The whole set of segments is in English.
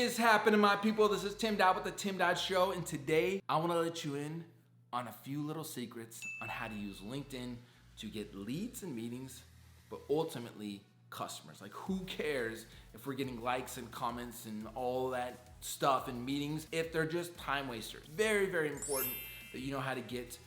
is happening, my people? This is Tim Dodd with the Tim Dodd Show, and today I want to let you in on a few little secrets on how to use LinkedIn to get leads and meetings, but ultimately customers. Like, who cares if we're getting likes and comments and all that stuff in meetings if they're just time wasters? Very, very important that you know how to get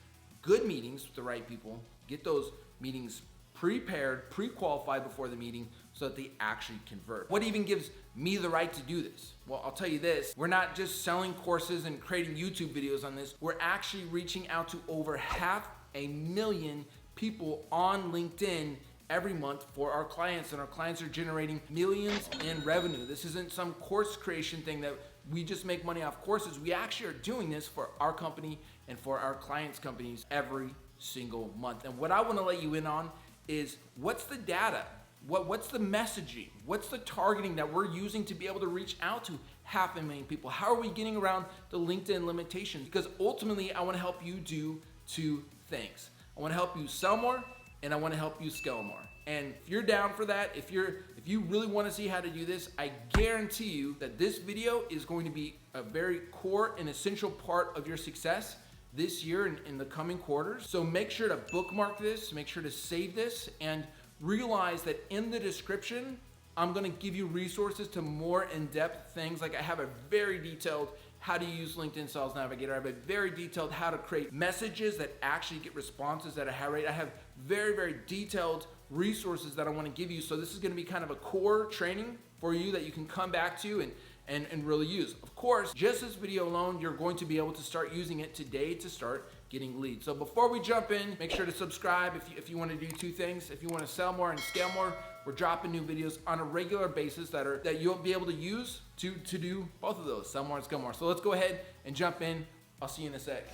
good meetings with the right people, get those meetings prepared, pre-qualified before the meeting so that they actually convert. What even gives me the right to do this? Well, I'll tell you this. We're not just selling courses and creating YouTube videos on this. We're actually reaching out to over 500,000 people on LinkedIn every month for our clients, and our clients are generating millions in revenue. This isn't some course creation thing that we just make money off courses. We actually are doing this for our company and for our clients' companies every single month. And what I want to let you in on is what's the data? What's the messaging? What's the targeting that we're using to be able to reach out to 500,000 people? How are we getting around the LinkedIn limitations? Because ultimately, I want to help you do two things. I want to help you sell more, and I want to help you scale more. And if you're down for that, if you really want to see how to do this, I guarantee you that this video is going to be a very core and essential part of your success this year and in the coming quarters. So make sure to bookmark this, make sure to save this, and realize that in the description, I'm gonna give you resources to more in-depth things. Like, I have a very detailed how to use LinkedIn Sales Navigator. I have a very detailed how to create messages that actually get responses at a high rate. I have very, very detailed resources that I wanna give you. So this is gonna be kind of a core training for you that you can come back to and really use. Of course, just this video alone, you're going to be able to start using it today to start getting leads. So before we jump in, make sure to subscribe if you want to do two things. If you want to sell more and scale more, we're dropping new videos on a regular basis that you'll be able to use to do both of those, sell more and scale more. So let's go ahead and jump in. I'll see you in a sec.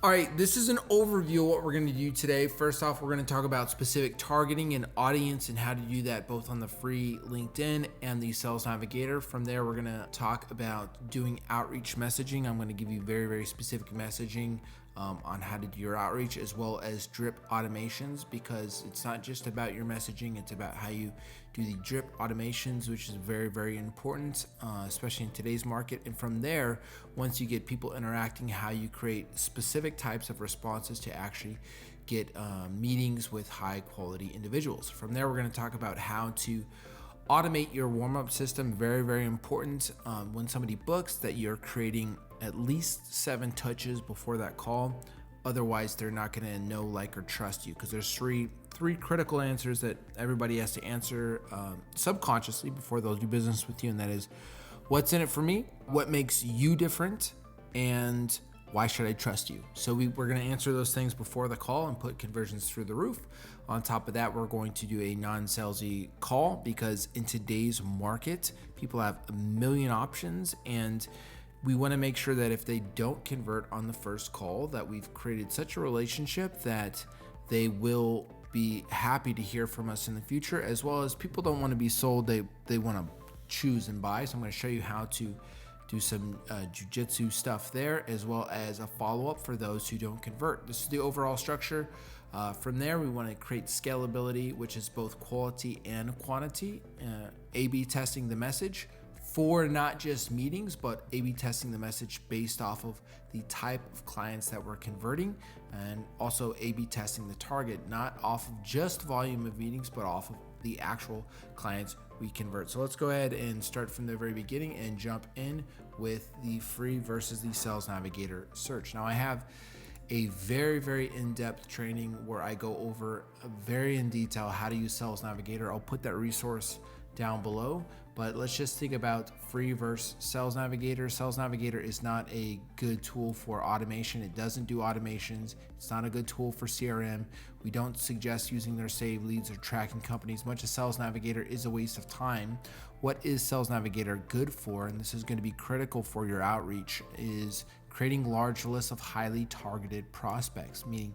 All right, this is an overview of what we're gonna do today. First off, we're gonna talk about specific targeting and audience and how to do that both on the free LinkedIn and the Sales Navigator. From there, we're gonna talk about doing outreach messaging. I'm gonna give you very, very specific messaging on how to do your outreach, as well as drip automations, because it's not just about your messaging, it's about how you do the drip automations, which is very, very important, especially in today's market. And from there, once you get people interacting, how you create specific types of responses to actually get meetings with high quality individuals. From there, we're going to talk about how to automate your warm-up system. Very, very important when somebody books, that you're creating at least 7 touches before that call. Otherwise, they're not going to know, like, or trust you, because there's three critical answers that everybody has to answer subconsciously before they'll do business with you, and that is, what's in it for me, what makes you different, and why should I trust you? So we're going to answer those things before the call and put conversions through the roof. On top of that, we're going to do a non-salesy call, because in today's market, people have a million options, and we want to make sure that if they don't convert on the first call, that we've created such a relationship that they will be happy to hear from us in the future, as well as people don't want to be sold, they want to choose and buy. So I'm going to show you how to do some jujitsu stuff there, as well as a follow-up for those who don't convert. This is the overall structure. From there, we want to create scalability, which is both quality and quantity, A/B testing the message for not just meetings, but A/B testing the message based off of the type of clients that we're converting, and also A/B testing the target, not off of just volume of meetings, but off of the actual clients we convert. So let's go ahead and start from the very beginning and jump in with the free versus the Sales Navigator search. Now, I have a very, very in-depth training where I go over very in detail how to use Sales Navigator. I'll put that resource down below, but let's just think about free versus Sales Navigator. Sales Navigator is not a good tool for automation. It doesn't do automations. It's not a good tool for CRM. We don't suggest using their saved leads or tracking companies. Much as Sales Navigator is a waste of time, what is Sales Navigator good for? And this is going to be critical for your outreach, is creating large lists of highly targeted prospects, meaning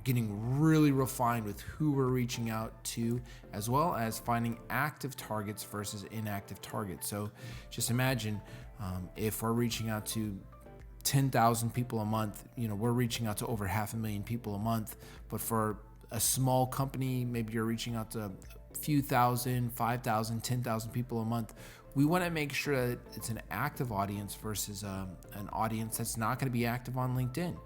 getting really refined with who we're reaching out to, as well as finding active targets versus inactive targets. So just imagine if we're reaching out to 10,000 people a month, we're reaching out to over 500,000 people a month, but for a small company, maybe you're reaching out to a few thousand, 5,000, 10,000 people a month. We want to make sure that it's an active audience versus an audience that's not going to be active on LinkedIn.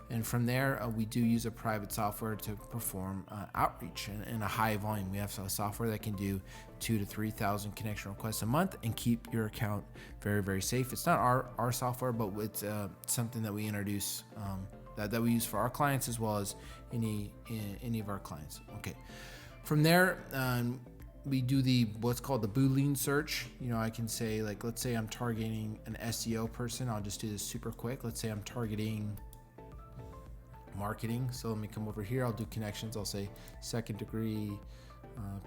And from there, we do use a private software to perform outreach in a high volume. We have a software that can do 2,000 to 3,000 connection requests a month and keep your account very, very safe. It's not our software, but it's something that we introduce that we use for our clients as well as any of our clients. Okay. From there, we do what's called the Boolean search. I can say, like, let's say I'm targeting an SEO person. I'll just do this super quick. Let's say I'm targeting marketing. So let me come over here. I'll do connections. I'll say second degree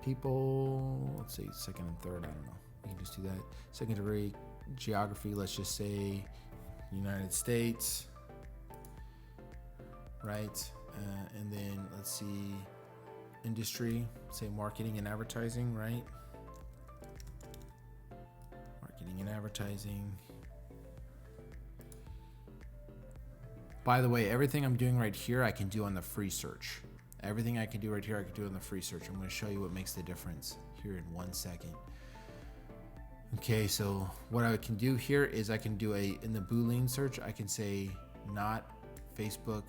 people. Let's say second and third. I don't know. We can just do that. Second degree geography. Let's just say United States. Right. And then let's see, industry, say marketing and advertising, right? Marketing and advertising. By the way, everything I'm doing right here, I can do on the free search. Everything I can do right here, I can do on the free search. I'm going to show you what makes the difference here in 1 second. Okay, so what I can do here is I can do in the Boolean search, I can say not Facebook,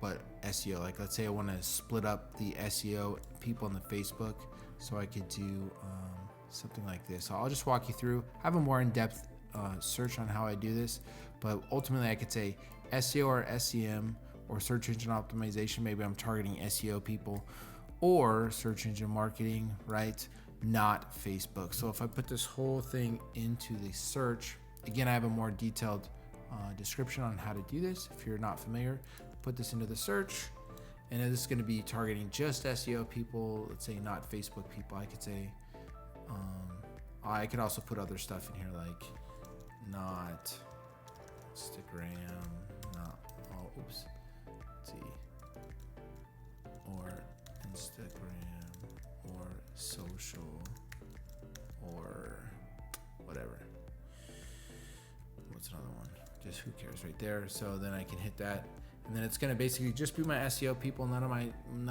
but SEO. Like, let's say I want to split up the SEO people on the Facebook, so I could do something like this. So I'll just walk you through. I have a more in-depth search on how I do this, but ultimately I could say SEO or SEM or search engine optimization. Maybe I'm targeting SEO people, or search engine marketing, right? Not Facebook. So if I put this whole thing into the search, again, I have a more detailed description on how to do this. If you're not familiar, put this into the search, and this is going to be targeting just SEO people. Let's say not Facebook people. I could say I could also put other stuff in here, like not Instagram, not oops, let's see, or Instagram, or social, or whatever. What's another one? Just who cares, right there. So then I can hit that, and then it's going to basically just be my SEO people, none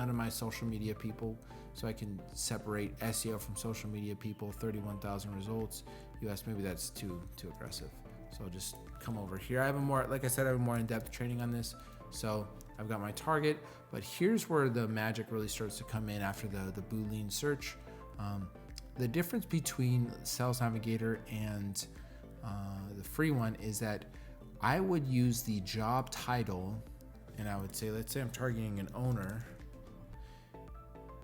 of my social media people. So I can separate SEO from social media people. 31,000 results. US, maybe that's too aggressive. So I'll just come over here. I have a more, like I said, I have a more in-depth training on this. So I've got my target, but here's where the magic really starts to come in after the Boolean search. The difference between Sales Navigator and the free one is that I would use the job title, and I would say, let's say I'm targeting an owner,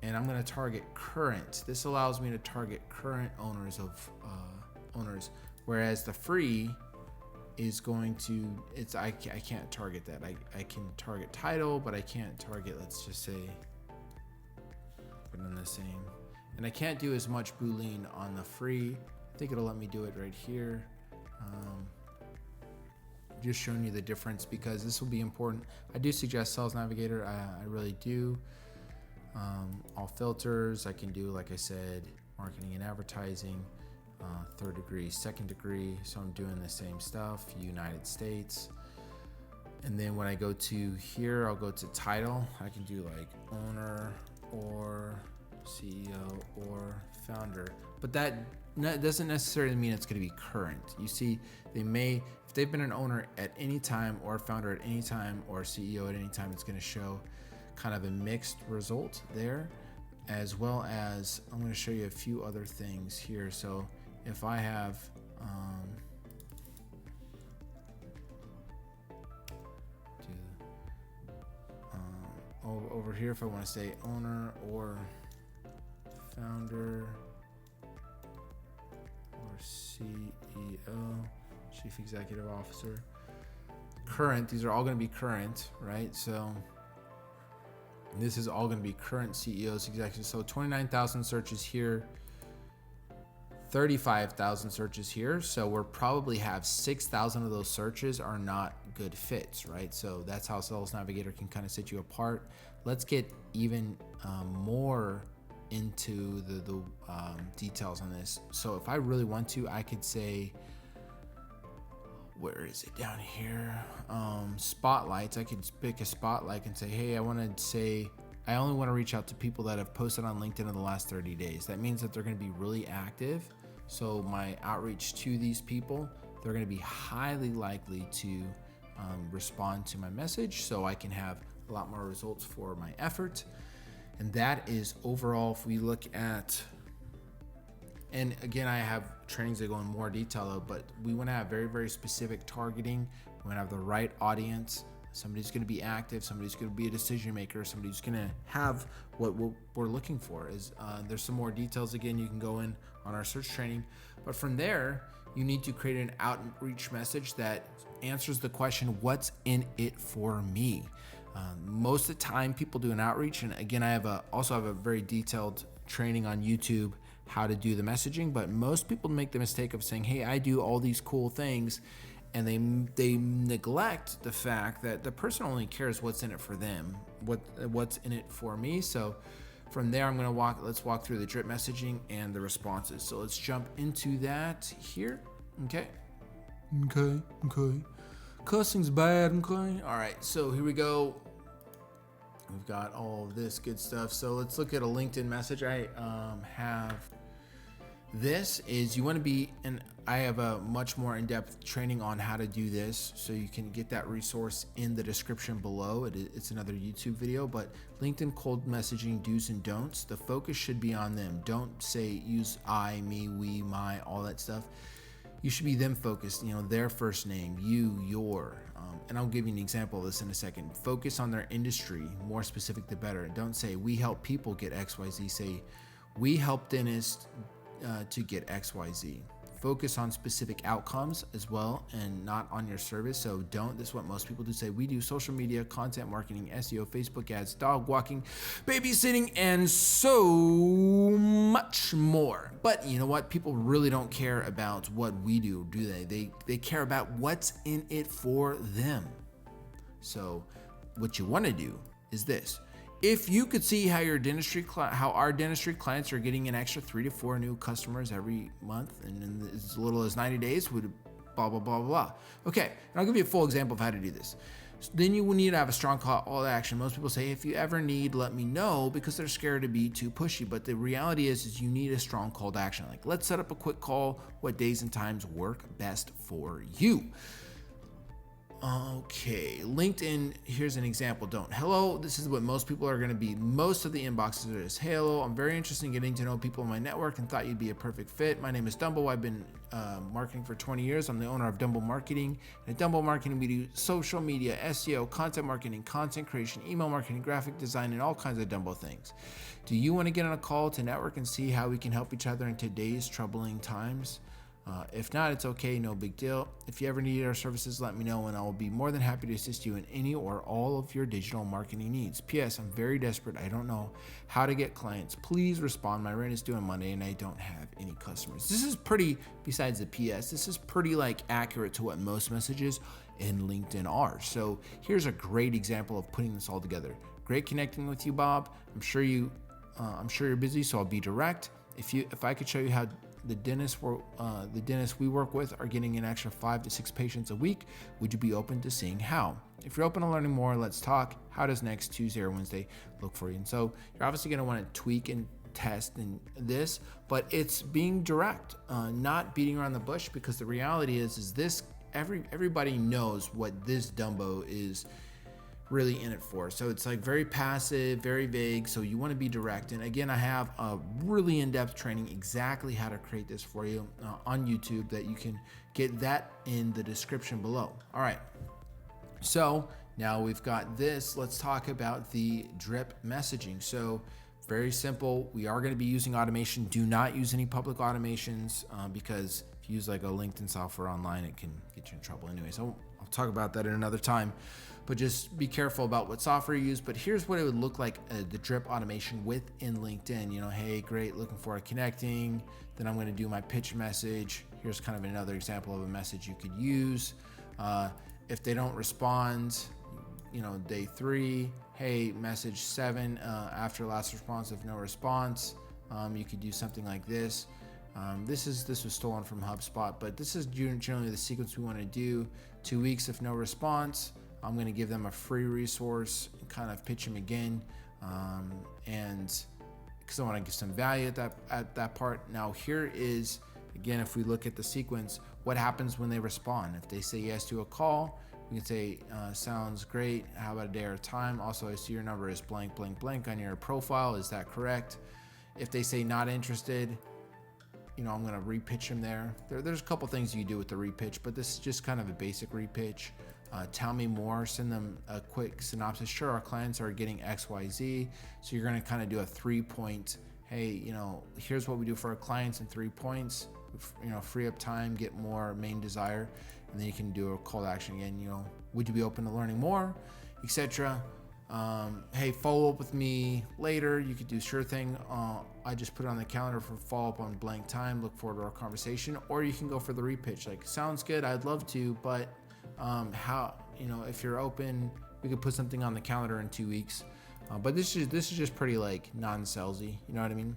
and I'm going to target current. This allows me to target current owners of owners, whereas the free is going to, I can't target that. I can target title, but I can't target, let's just say, put in the same. And I can't do as much Boolean on the free. I think it'll let me do it right here. Just showing you the difference, because this will be important. I do suggest Sales Navigator. I really do. All filters, I can do, like I said, marketing and advertising, third degree, second degree. So I'm doing the same stuff, United States. And then when I go to here, I'll go to title. I can do like owner or CEO or founder, but that doesn't necessarily mean it's going to be current. You see, they may, if they've been an owner at any time or a founder at any time or a CEO at any time, it's going to show kind of a mixed result there, as well as I'm going to show you a few other things here. So if I have over here, if I want to say owner or founder or CEO, Chief Executive Officer, current, these are all going to be current, right? So this is all going to be current CEOs, executives. So 29,000 searches here, 35,000 searches here. So we'll probably have 6,000 of those searches are not good fits, right? So that's how Sales Navigator can kind of set you apart. Let's get even more into the details on this. So if I really want to, I could say, where is it down here? Spotlights. I could pick a spotlight and say, hey, I only want to reach out to people that have posted on LinkedIn in the last 30 days. That means that they're going to be really active. So my outreach to these people, they're going to be highly likely to respond to my message, so I can have a lot more results for my effort. And that is overall, if we look at, and again, I have trainings that go in more detail though, but we want to have very, very specific targeting. We want to have the right audience. Somebody's going to be active. Somebody's going to be a decision maker. Somebody's going to have what we're looking for. There's some more details. Again, you can go in on our search training. But from there, you need to create an outreach message that answers the question, what's in it for me? Most of the time, people do an outreach. And again, I also have a very detailed training on YouTube how to do the messaging. But most people make the mistake of saying, hey, I do all these cool things. And they neglect the fact that the person only cares what's in it for them, what's in it for me. So from there, let's walk through the drip messaging and the responses. So let's jump into that here. Okay. Cussing's bad. Okay. All right. So here we go. We've got all of this good stuff. So let's look at a LinkedIn message. I have. This is, you want to be, and I have a much more in-depth training on how to do this, so you can get that resource in the description below. It's another YouTube video, but LinkedIn cold messaging do's and don'ts. The focus should be on them. Don't say use I, me, we, my, all that stuff. You should be them focused, their first name, you, your, and I'll give you an example of this in a second. Focus on their industry, more specific the better. Don't say we help people get XYZ. Say we help dentists to get XYZ. Focus on specific outcomes as well and not on your service. So this is what most people do, say we do social media, content marketing, SEO, Facebook ads, dog walking, babysitting, and so much more. But you know what? People really don't care about what we do they? They care about what's in it for them. So what you want to do is this. If you could see how our dentistry clients are getting an extra 3 to 4 new customers every month, and in as little as 90 days, would blah, blah, blah, blah. Okay, and I'll give you a full example of how to do this. So then you will need to have a strong call to action. Most people say, if you ever need, let me know, because they're scared to be too pushy. But the reality is you need a strong call to action. Like, let's set up a quick call. What days and times work best for you? Okay, LinkedIn, here's an example. Hello, this is what most people are going to be. Most of the inboxes are this. Hey, hello, I'm very interested in getting to know people in my network and thought you'd be a perfect fit. My name is Dumbo. I've been marketing for 20 years. I'm the owner of Dumbo Marketing. And at Dumbo Marketing, we do social media, SEO, content marketing, content creation, email marketing, graphic design, and all kinds of Dumbo things. Do you want to get on a call to network and see how we can help each other in today's troubling times? If not, it's okay, no big deal. If you ever need our services, let me know and I will be more than happy to assist you in any or all of your digital marketing needs. P.S. I'm very desperate. I don't know how to get clients. Please respond. My rent is due on Monday and I don't have any customers. This is pretty, besides the P.S., this is pretty accurate to what most messages in LinkedIn are. So here's a great example of putting this all together. Great connecting with you, Bob. I'm sure you're busy, so I'll be direct. If I could show you how the dentists we work with are getting an extra 5 to 6 patients a week, would you be open to seeing how? If you're open to learning more, let's talk. How does next Tuesday or Wednesday look for you? And so you're obviously going to want to tweak and test in this, but it's being direct, not beating around the bush, because the reality is this, everybody knows what this Dumbo is really in it for. So it's very passive, very vague. So you want to be direct. And again, I have a really in-depth training exactly how to create this for you on YouTube, that you can get that in the description below. All right. So now we've got this. Let's talk about the drip messaging. So very simple. We are going to be using automation. Do not use any public automations because if you use a LinkedIn software online, it can get you in trouble anyway. So I'll talk about that in another time. But just be careful about what software you use. But here's what it would look like, the drip automation within LinkedIn. Hey, great, looking forward to connecting. Then I'm going to do my pitch message. Here's kind of another example of a message you could use. If they don't respond, day 3, hey, message 7, after last response, if no response, you could do something like this. This was stolen from HubSpot, but this is generally the sequence we want to do. 2 weeks if no response, I'm going to give them a free resource and kind of pitch them again, and because I want to give some value at that part. Now here is, again, if we look at the sequence, what happens when they respond. If they say yes to a call, we can say, sounds great, how about a day or time? Also, I see your number is blank, blank, blank on your profile, is that correct? If they say not interested, I'm gonna repitch them there. There's a couple things you do with the repitch, but this is just kind of a basic repitch. Tell me more, send them a quick synopsis. Sure, our clients are getting XYZ. So you're gonna kind of do a 3-point, hey, here's what we do for our clients in 3 points, free up time, get more, main desire. And then you can do a call to action again, would you be open to learning more, etc. Hey, follow up with me later. You could do sure thing. I just put it on the calendar for follow up on blank time. Look forward to our conversation. Or you can go for the repitch. Like, sounds good, I'd love to, but how, if you're open, we could put something on the calendar in 2 weeks. But this is just pretty like non-salesy. You know what I mean?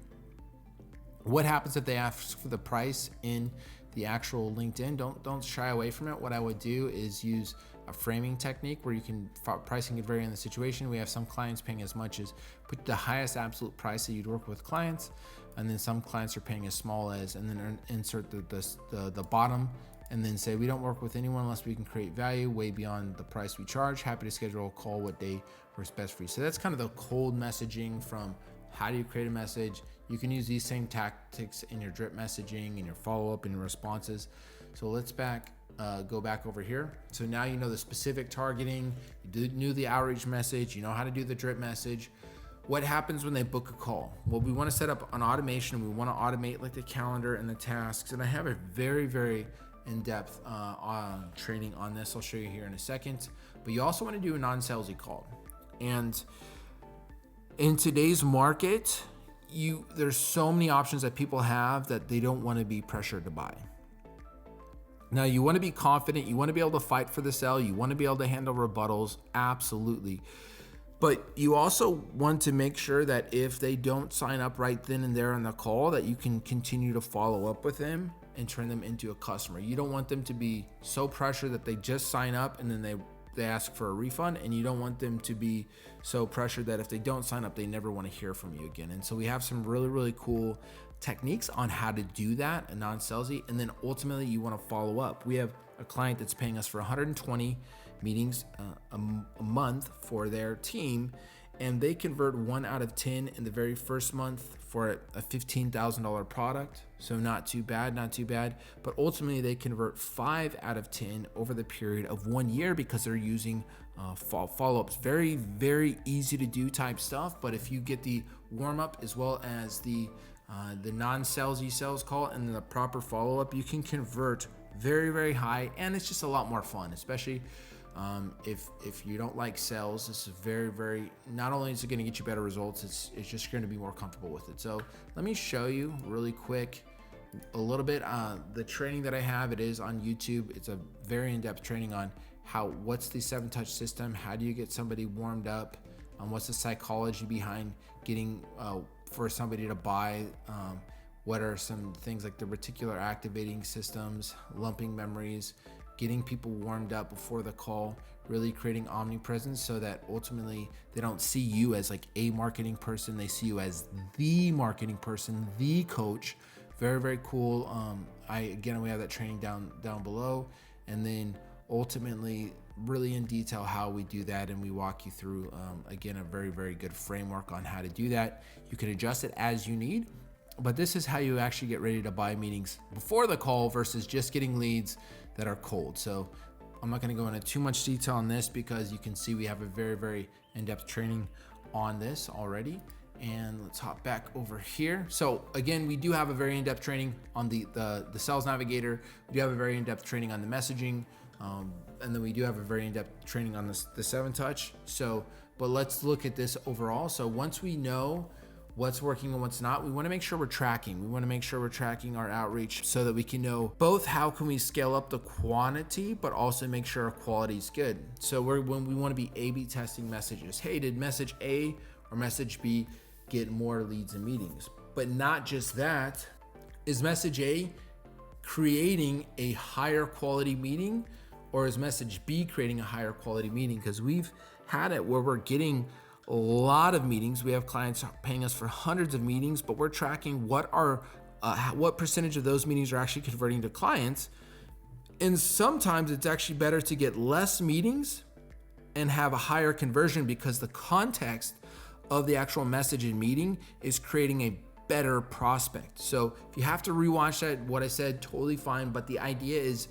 What happens if they ask for the price in the actual LinkedIn? Don't shy away from it. What I would do is use a framing technique where you can pricing can vary in the situation. We have some clients paying as much as put the highest absolute price that you'd work with clients, and then some clients are paying as small as, and then insert the bottom, and then say we don't work with anyone unless we can create value way beyond the price we charge. Happy to schedule a call. What day works best for you? So that's kind of the cold messaging from how do you create a message. You can use these same tactics in your drip messaging, in your follow-up, and your responses. So let's go back over here. So now you know the specific targeting, you knew the outreach message, you know how to do the drip message. What happens when they book a call? Well, we want to set up an automation. We want to automate like the calendar and the tasks. And I have a very, very in-depth training on this. I'll show you here in a second. But you also want to do a non-salesy call. And in today's market, there's so many options that people have that they don't want to be pressured to buy. Now, you want to be confident, you want to be able to fight for the sell, you want to be able to handle rebuttals, absolutely. But you also want to make sure that if they don't sign up right then and there on the call, that you can continue to follow up with them and turn them into a customer. You don't want them to be so pressured that they just sign up and then they ask for a refund, and you don't want them to be so pressured that if they don't sign up, they never want to hear from you again. And so we have some really, really cool techniques on how to do that, a non-salesy, and then ultimately you want to follow up. We have a client that's paying us for 120 meetings a month for their team, and they convert 1 out of 10 in the very first month for a $15,000 product. So not too bad. But ultimately they convert 5 out of 10 over the period of 1 year because they're using follow-ups. Very, very easy to do type stuff. But if you get the warm-up as well as the non-salesy sales call and the proper follow-up, you can convert very, very high, and it's just a lot more fun, especially if you don't like sales. This is very, very, not only is it going to get you better results, it's just going to be more comfortable with it. So let me show you really quick a little bit the training that I have. It is on YouTube. It's a very in-depth training on what's the 7-touch system, how do you get somebody warmed up, what's the psychology behind getting for somebody to buy, what are some things like the reticular activating systems, lumping memories, getting people warmed up before the call, really creating omnipresence so that ultimately they don't see you as like a marketing person, they see you as the marketing person, the coach. Very, very cool. We have that training down below, and then ultimately really in detail how we do that, and we walk you through again a very, very good framework on how to do that. You can adjust it as you need, but this is how you actually get ready to buy meetings before the call versus just getting leads that are cold. So I'm not going to go into too much detail on this because you can see we have a very, very in-depth training on this already. And let's hop back over here. So again, we do have a very in-depth training on the sales navigator. We do have a very in-depth training on the messaging. And then we do have a very in-depth training on the 7-touch. But let's look at this overall. So once we know what's working and what's not, we want to make sure we're tracking. We want to make sure we're tracking our outreach so that we can know both how can we scale up the quantity, but also make sure our quality is good. So when we want to be A/B testing messages. Hey, did message A or message B get more leads and meetings? But not just that, Is message A creating a higher quality meeting, or is message B creating a higher quality meeting? Because we've had it where we're getting a lot of meetings. We have clients paying us for hundreds of meetings, but we're tracking what percentage of those meetings are actually converting to clients. And sometimes it's actually better to get less meetings and have a higher conversion, because the context of the actual message and meeting is creating a better prospect. So if you have to rewatch that, what I said, totally fine. But the idea is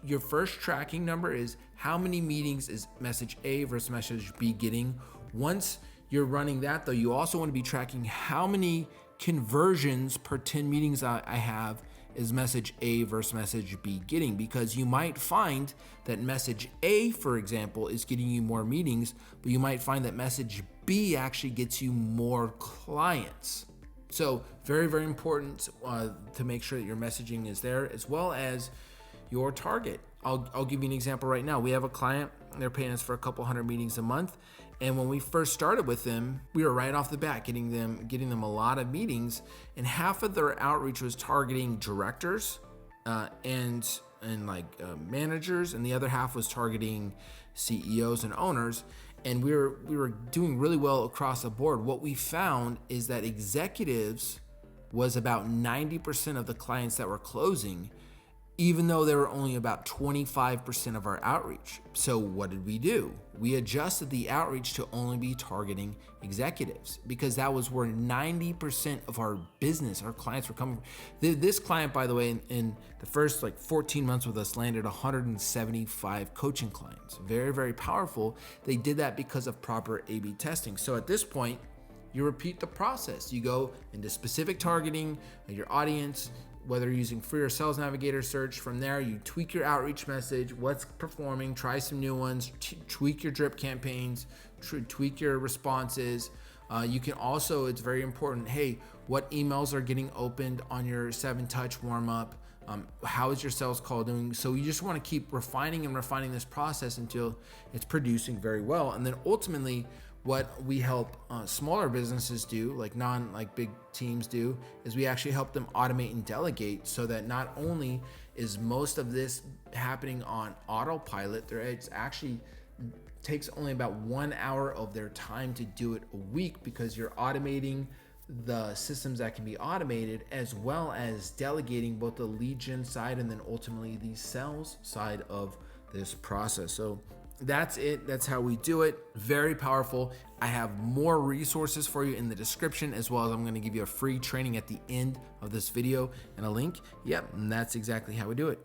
your first tracking number is how many meetings is message A versus message B getting. Once you're running that though, you also want to be tracking how many conversions per 10 meetings I have is message A versus message B getting, because you might find that message A, for example, is getting you more meetings, but you might find that message B actually gets you more clients. So very, very important to make sure that your messaging is there, as well as your target. I'll give you an example right now. We have a client, they're paying us for a couple hundred meetings a month. And when we first started with them, we were right off the bat getting them a lot of meetings, and half of their outreach was targeting directors and managers, and the other half was targeting CEOs and owners. And we were doing really well across the board. What we found is that executives was about 90% of the clients that were closing, even though they were only about 25% of our outreach. So what did we do? We adjusted the outreach to only be targeting executives, because that was where 90% of our business, our clients were coming from. This client, by the way, in the first 14 months with us, landed 175 coaching clients. Very, very powerful. They did that because of proper A/B testing. So at this point, you repeat the process. You go into specific targeting of your audience, whether you're using free or Sales Navigator search. From there, you tweak your outreach message, what's performing, try some new ones, tweak your drip campaigns, tweak your responses. You can also, it's very important, hey, what emails are getting opened on your 7-touch warm-up? How is your sales call doing? So you just want to keep refining this process until it's producing very well. And then ultimately, what we help smaller businesses do, like big teams do, is we actually help them automate and delegate, so that not only is most of this happening on autopilot, it actually takes only about 1 hour of their time to do it a week, because you're automating the systems that can be automated, as well as delegating both the lead gen side and then ultimately the sales side of this process. So that's it. That's how we do it. Very powerful. I have more resources for you in the description, as well as I'm going to give you a free training at the end of this video and a link. Yep, and that's exactly how we do it.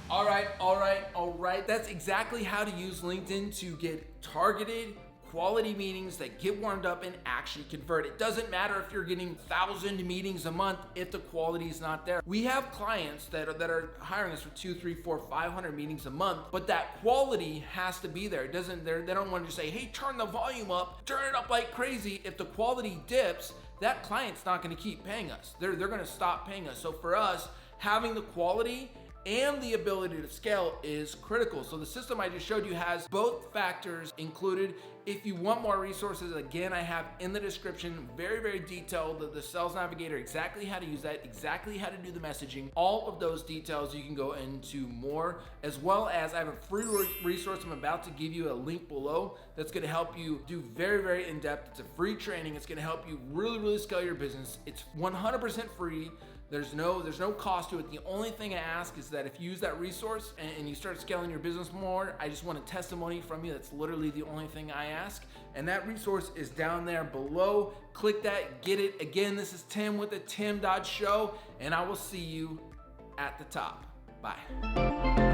All right. That's exactly how to use LinkedIn to get targeted quality meetings that get warmed up and actually convert. It doesn't matter if you're getting 1,000 meetings a month if the quality is not there. We have clients that are hiring us for 200, 300, 400, 500 meetings a month, but that quality has to be there. They don't want to just say, hey, turn the volume up, turn it up like crazy. If the quality dips, that client's not going to keep paying us. They're going to stop paying us. So for us, having the quality and the ability to scale is critical. So the system I just showed you has both factors included. If you want more resources, again, I have in the description, very, very detailed, the Sales Navigator, exactly how to use that, exactly how to do the messaging, all of those details you can go into more, as well as I have a free resource I'm about to give you a link below that's gonna help you do very, very in-depth. It's a free training. It's gonna help you really, really scale your business. It's 100% free. There's no cost to it. The only thing I ask is that if you use that resource and you start scaling your business more, I just want a testimony from you. That's literally the only thing I ask. And that resource is down there below. Click that, get it. Again, this is Tim with the Tim Dodge Show, and I will see you at the top. Bye.